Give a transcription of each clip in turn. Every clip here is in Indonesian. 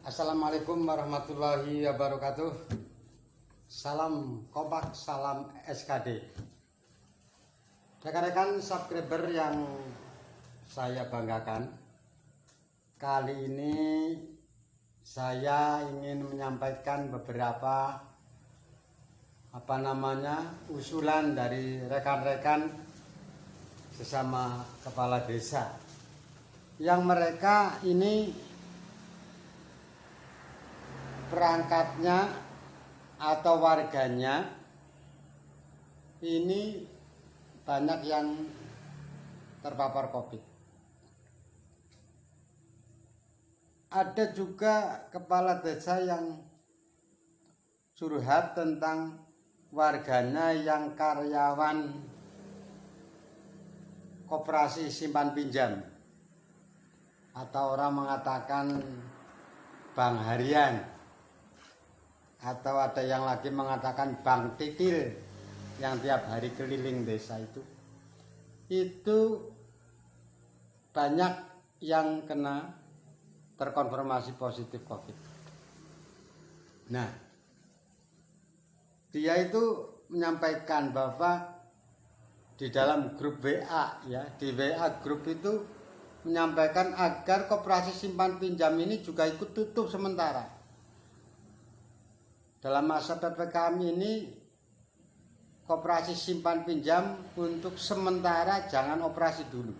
Assalamualaikum warahmatullahi wabarakatuh. Salam kompak, salam SKD. Rekan-rekan subscriber yang saya banggakan, kali ini saya ingin menyampaikan beberapa usulan dari rekan-rekan sesama kepala desa yang mereka ini perangkatnya atau warganya ini banyak yang terpapar COVID. Ada juga kepala desa yang curhat tentang warganya yang karyawan koperasi simpan pinjam, atau orang mengatakan bank harian, atau ada yang lagi mengatakan bank titil yang tiap hari keliling desa itu banyak yang kena terkonfirmasi positif COVID. Nah, dia itu menyampaikan bahwa di dalam grup WA, di WA grup itu menyampaikan agar koperasi simpan pinjam ini juga ikut tutup sementara. Dalam masa PPKM ini, koperasi simpan pinjam untuk sementara jangan operasi dulu.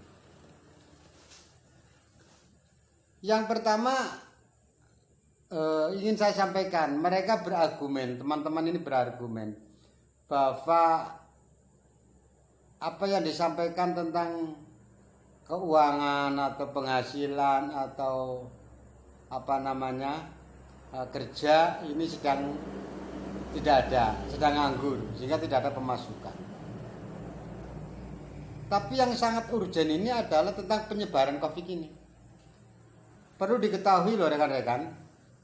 Yang pertama ingin saya sampaikan, mereka berargumen, teman-teman ini berargumen bahwa apa yang disampaikan tentang keuangan atau penghasilan atau kerja ini sedang tidak ada, sedang nganggur, sehingga tidak ada pemasukan. Tapi yang sangat urgen ini adalah tentang penyebaran COVID ini. Perlu diketahui loh rekan-rekan,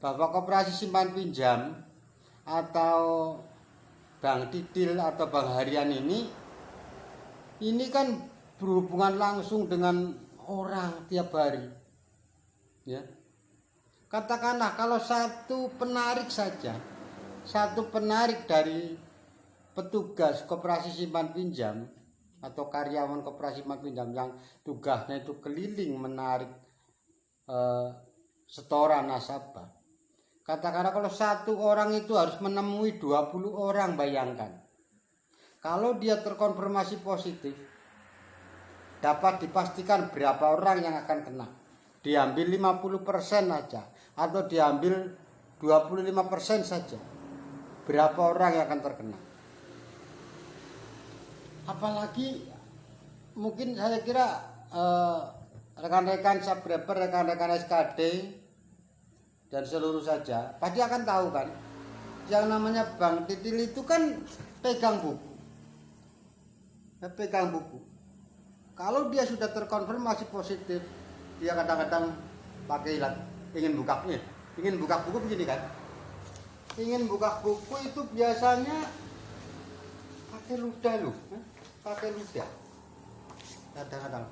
bahwa koperasi simpan pinjam atau bank titil atau bank harian ini kan berhubungan langsung dengan orang tiap hari. Ya. Katakanlah kalau satu penarik dari petugas koperasi simpan pinjam atau karyawan koperasi simpan pinjam yang tugasnya itu keliling menarik setoran nasabah. Katakanlah kalau satu orang itu harus menemui 20 orang, bayangkan. Kalau dia terkonfirmasi positif, dapat dipastikan berapa orang yang akan kena. Diambil 50% saja atau diambil 25% saja, berapa orang yang akan terkena. Apalagi mungkin saya kira rekan-rekan subscriber, rekan-rekan SKD dan seluruh saja pasti akan tahu kan, yang namanya bank titil itu kan pegang buku. Kalau dia sudah terkonfirmasi positif, dia kadang-kadang pakai ingin buka buku begini kan. Ingin buka buku itu biasanya pakai ludah kadang-kadang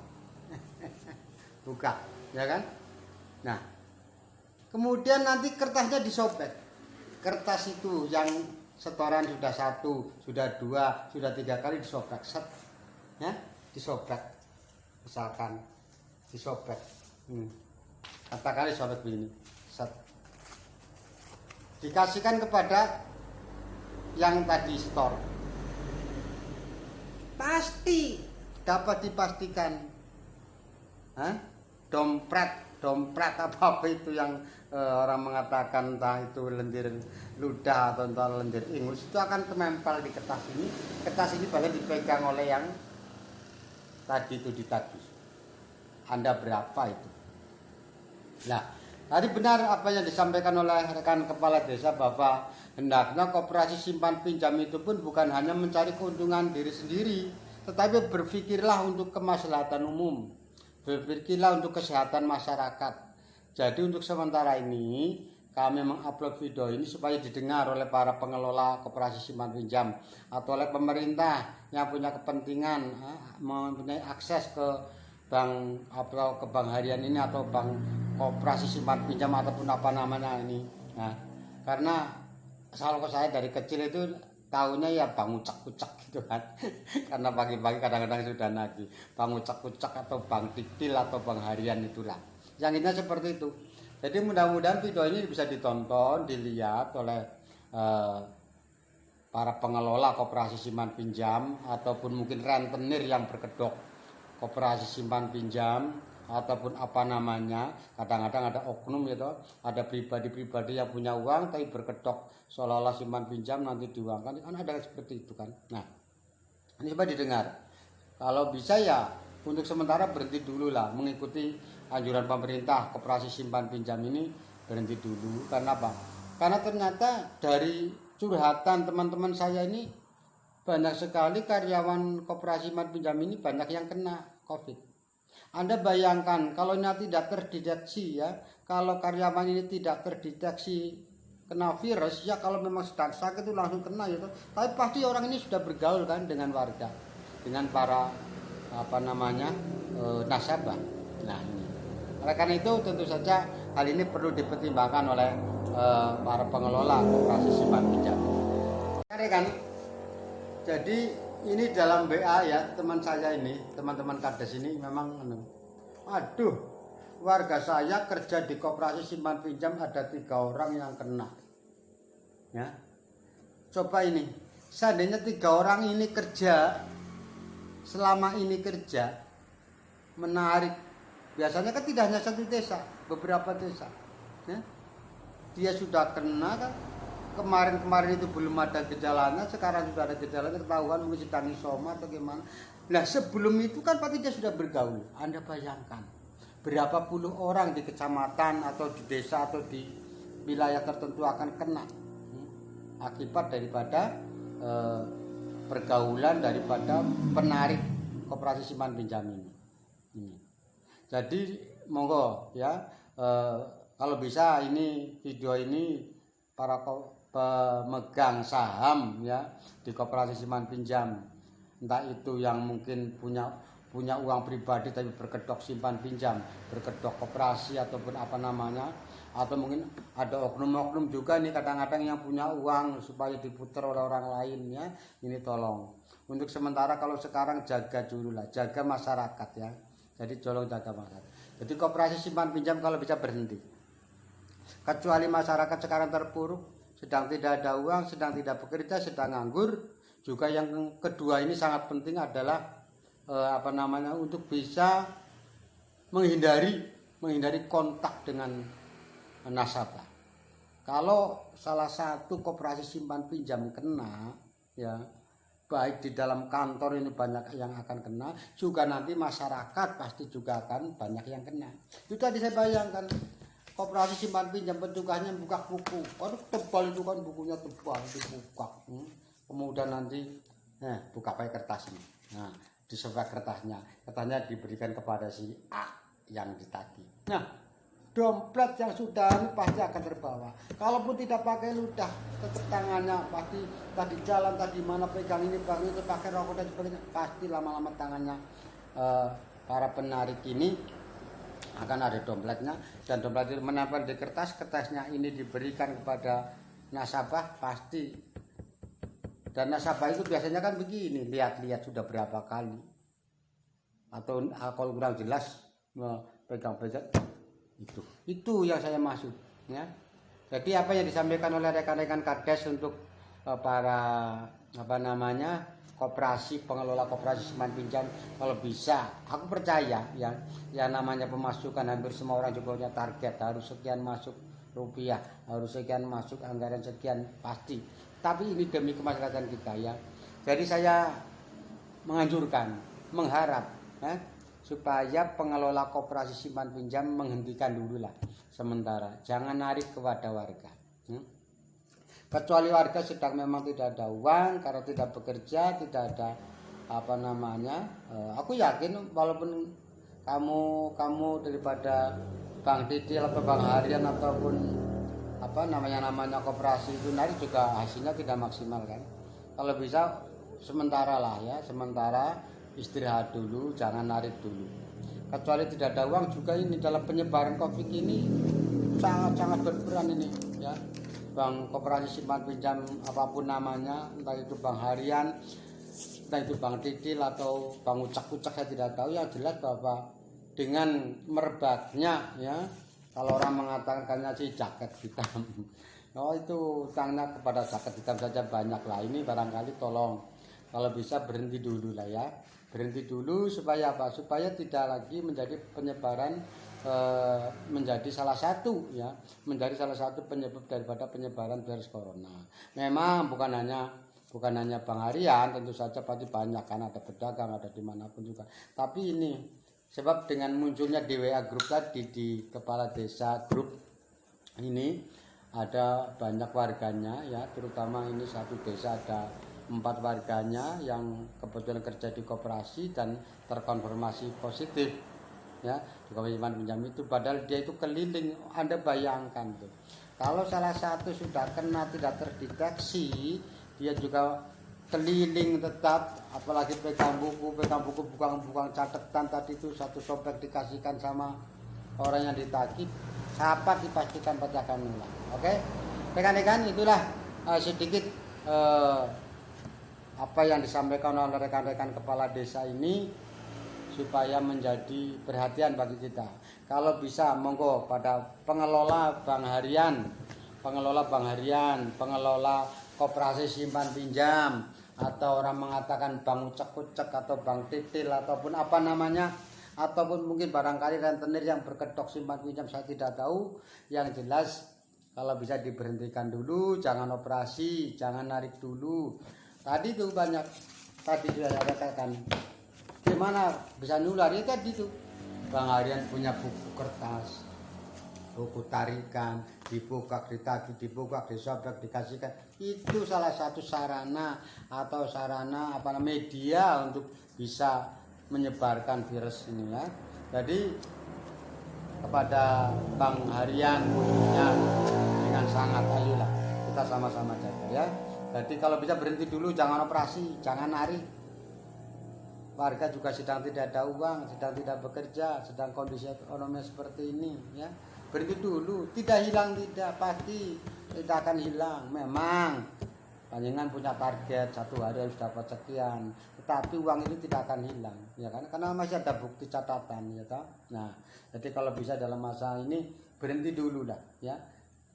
buka, ya kan. Nah, kemudian nanti kertasnya disobek. Kertas itu yang setoran sudah 1, sudah 2, sudah 3 kali disobek, disobek, misalkan disobek, katakanlah disobek begini, dikasihkan kepada yang tadi store, pasti dapat dipastikan dompet apa itu yang orang mengatakan entah itu lendir ludah atau entah lendir ingus, itu akan menempel di kertas ini. Kertas ini boleh dipegang oleh yang tadi itu ditagih. Anda berapa itu? Nah, tadi benar apa yang disampaikan oleh rekan kepala desa bahwa hendaknya koperasi simpan pinjam itu pun bukan hanya mencari keuntungan diri sendiri, tetapi berpikirlah untuk kemaslahatan umum, berpikirlah untuk kesehatan masyarakat. Jadi untuk sementara ini kami mengupload video ini supaya didengar oleh para pengelola koperasi simpan pinjam atau oleh pemerintah yang punya kepentingan mempunyai akses ke bank atau ke bank harian ini atau bank koperasi simpan pinjam ataupun apa namanya ini. Nah, karena kalau saya dari kecil itu tahunya ya bang ucak-ucak gitu kan. Karena pagi-pagi kadang-kadang sudah nagih bang ucak-ucak atau bang diktil atau bang harian itulah. Yang intinya seperti itu. Jadi mudah-mudahan video ini bisa ditonton, dilihat oleh para pengelola koperasi simpan pinjam ataupun mungkin rentenir yang berkedok koperasi simpan pinjam ataupun apa namanya. Kadang-kadang ada oknum gitu, ada pribadi-pribadi yang punya uang tapi berkedok seolah-olah simpan pinjam nanti diuangkan, kan ada seperti itu kan. Nah, ini coba didengar. Kalau bisa ya untuk sementara berhenti dulu lah mengikuti anjuran pemerintah koperasi simpan pinjam ini, berhenti dulu. Karena apa? Karena ternyata dari curhatan teman-teman saya ini banyak sekali karyawan koperasi simpan pinjam ini banyak yang kena COVID. Anda bayangkan kalau ini tidak terdeteksi ya, kalau karyawan ini tidak terdeteksi kena virus ya, kalau memang sedang sakit itu langsung kena ya. Tapi pasti orang ini sudah bergaul kan dengan warga, dengan para apa namanya nasabah. Nah ini, oleh karena itu tentu saja hal ini perlu dipertimbangkan oleh para pengelola koperasi simpan pinjam. Kan? Jadi ini dalam WA ya teman saya ini, teman-teman kades ini memang aduh, warga saya kerja di koperasi simpan pinjam ada 3 orang yang kena. Ya. Coba ini, seandainya 3 orang ini kerja, selama ini kerja menarik, biasanya kan tidak hanya satu desa, beberapa desa. Ya. Dia sudah kena kan, kemarin itu belum ada gejalanya, sekarang sudah ada gejalanya, ketahuan mungkin sedang isoma atau gimana. Nah sebelum itu kan pasti dia sudah bergaul. Anda bayangkan berapa puluh orang di kecamatan atau di desa atau di wilayah tertentu akan kena akibat daripada pergaulan daripada penarik koperasi simpan pinjam ini. Jadi monggo ya, kalau bisa ini video ini para pemegang saham ya di koperasi simpan pinjam, entah itu yang mungkin punya uang pribadi tapi berkedok simpan pinjam, berkedok koperasi ataupun apa namanya, atau mungkin ada oknum-oknum juga nih kadang-kadang yang punya uang supaya diputar oleh orang lain ya. Ini tolong untuk sementara kalau sekarang jaga dulu lah, jaga masyarakat ya. Jadi tolong jaga masyarakat. Jadi koperasi simpan pinjam kalau bisa berhenti. Kecuali masyarakat sekarang terpuruk, sedang tidak ada uang, sedang tidak bekerja, sedang nganggur. Juga yang kedua ini sangat penting adalah apa namanya, untuk bisa menghindari kontak dengan nasabah. Kalau salah satu koperasi simpan pinjam kena ya, baik di dalam kantor ini banyak yang akan kena, juga nanti masyarakat pasti juga akan banyak yang kena. Itu tadi saya bayangkan koperasi simpan pinjam petugasnya buka buku, aduh tebal itu kan, bukunya tebal dibuka, kemudian nanti buka pakai kertas ini, nah disebar kertasnya diberikan kepada si A yang ditagih. Nah dompet yang sudah ini pasti akan terbawa, kalaupun tidak pakai ludah tetap tangannya pasti tadi jalan tadi mana pegang ini bang itu pakai rokok dan sebagainya, pasti lama-lama tangannya para penarik ini akan ada dompetnya, dan dompet itu menempel di kertasnya ini diberikan kepada nasabah pasti. Dan nasabah itu biasanya kan begini, lihat-lihat sudah berapa kali, atau kalau kurang jelas pegang-pegang itu yang saya maksud ya. Jadi apa yang disampaikan oleh rekan-rekan kades untuk para apa namanya koperasi, pengelola koperasi simpan pinjam, kalau bisa aku percaya ya namanya pemasukan hampir semua orang juga punya target, harus sekian masuk rupiah, harus sekian masuk anggaran sekian pasti, tapi ini demi kemaslahatan kita ya. Jadi saya menganjurkan, mengharap supaya pengelola koperasi simpan pinjam menghentikan dulu lah sementara, jangan narik kepada warga. Kecuali warga sedang memang tidak ada uang karena tidak bekerja, tidak ada apa namanya, aku yakin walaupun kamu daripada Bang Didil atau Bang Harian ataupun apa namanya koperasi itu narik juga hasilnya tidak maksimal kan. Kalau bisa sementara lah ya, sementara istirahat dulu, jangan narik dulu. Kecuali tidak ada uang juga ini dalam penyebaran COVID ini sangat-sangat berperan ini ya. Bank Koperasi Simpan Pinjam apapun namanya, entah itu bank harian, entah itu bank titil atau bank ucak-ucak, saya tidak tahu. Yang jelas bahwa dengan merebaknya ya, kalau orang mengatakannya si jaket hitam, oh itu utangnya kepada jaket hitam saja banyak lah. Ini barangkali tolong kalau bisa berhenti dulu lah ya, berhenti dulu supaya apa? Supaya tidak lagi menjadi penyebaran, menjadi salah satu ya, menjadi salah satu penyebab daripada penyebaran virus corona. Memang bukan hanya bank harian, tentu saja pasti banyak kan, ada pedagang, ada dimanapun juga. Tapi ini sebab dengan munculnya di WA grup tadi, di kepala desa grup ini ada banyak warganya ya, terutama ini satu desa ada 4 warganya yang kebetulan kerja di koperasi dan terkonfirmasi positif ya di Koperasi Simpan Pinjam itu. Padahal dia itu keliling. Anda bayangkan tuh, kalau salah satu sudah kena tidak terdeteksi, dia juga keliling tetap, apalagi pegang buku, bukan catatan tadi itu satu sobek dikasihkan sama orang yang ditagih, siapa dipastikan pasti akan ulang. Oke, rekan-rekan, itulah sedikit apa yang disampaikan oleh rekan-rekan kepala desa ini supaya menjadi perhatian bagi kita. Kalau bisa monggo pada pengelola bank harian, pengelola koperasi simpan pinjam, atau orang mengatakan bank ucek-ucek atau bank titil ataupun apa namanya, ataupun mungkin barangkali rentenir yang berkedok simpan pinjam, saya tidak tahu. Yang jelas kalau bisa diberhentikan dulu, jangan operasi, jangan narik dulu. Tadi tuh banyak, tadi sudah saya katakan gimana bisa nular ya tadi tuh. Bank harian punya buku kertas, buku tarikan, dibuka, ditagih, dibuka, disobek, dikasihkan. Itu salah satu sarana atau sarana apa namanya media untuk bisa menyebarkan virus ini ya. Jadi kepada bank harian khususnya dengan sangat, ayolah kita sama-sama jaga ya. Jadi kalau bisa berhenti dulu, jangan operasi, jangan narik. Warga juga sedang tidak ada uang, sedang tidak bekerja, sedang kondisi ekonomi seperti ini ya. Berhenti dulu, tidak hilang, tidak pasti tidak akan hilang. Memang panjenengan punya target satu hari harus dapat sekian, tetapi uang itu tidak akan hilang ya kan, karena masih ada bukti catatan ya toh. Nah, jadi kalau bisa dalam masa ini berhenti dulu lah ya,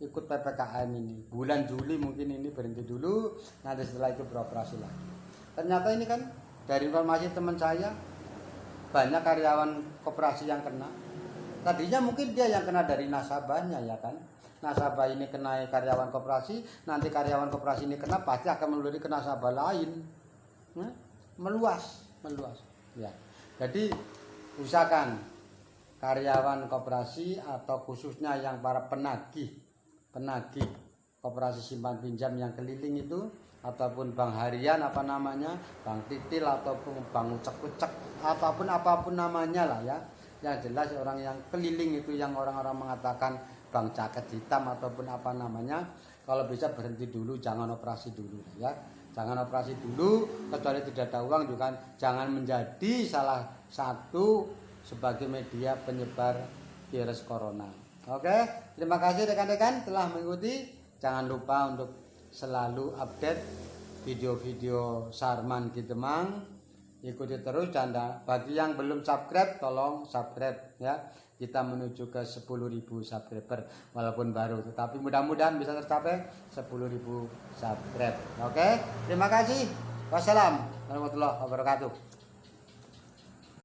ikut PPKM ini bulan Juli mungkin ini berhenti dulu, nanti setelah itu beroperasi lagi. Ternyata ini kan dari informasi teman saya banyak karyawan koperasi yang kena. Tadinya mungkin dia yang kena dari nasabahnya ya kan, nasabah ini kena karyawan koperasi, nanti karyawan koperasi ini kena pasti akan menular ke nasabah lain ya? meluas ya. Jadi usahakan karyawan koperasi atau khususnya yang para penagih koperasi simpan pinjam yang keliling itu, ataupun bank harian apa namanya, bank titil ataupun bank ucek-ucek ataupun apapun namanya lah ya. Yang jelas orang yang keliling itu yang orang-orang mengatakan bank jaket hitam ataupun apa namanya, kalau bisa berhenti dulu, jangan operasi dulu ya. Jangan operasi dulu, kecuali tidak ada uang juga jangan menjadi salah satu sebagai media penyebar virus corona. Oke, terima kasih rekan-rekan telah mengikuti. Jangan lupa untuk selalu update video-video Sarman Kitemang, ikuti terus. Dan bagi yang belum subscribe tolong subscribe ya, kita menuju ke 10.000 subscriber walaupun baru, tetapi mudah-mudahan bisa tercapai 10.000 subscribe. Oke, terima kasih. Wassalam warahmatullahi wabarakatuh.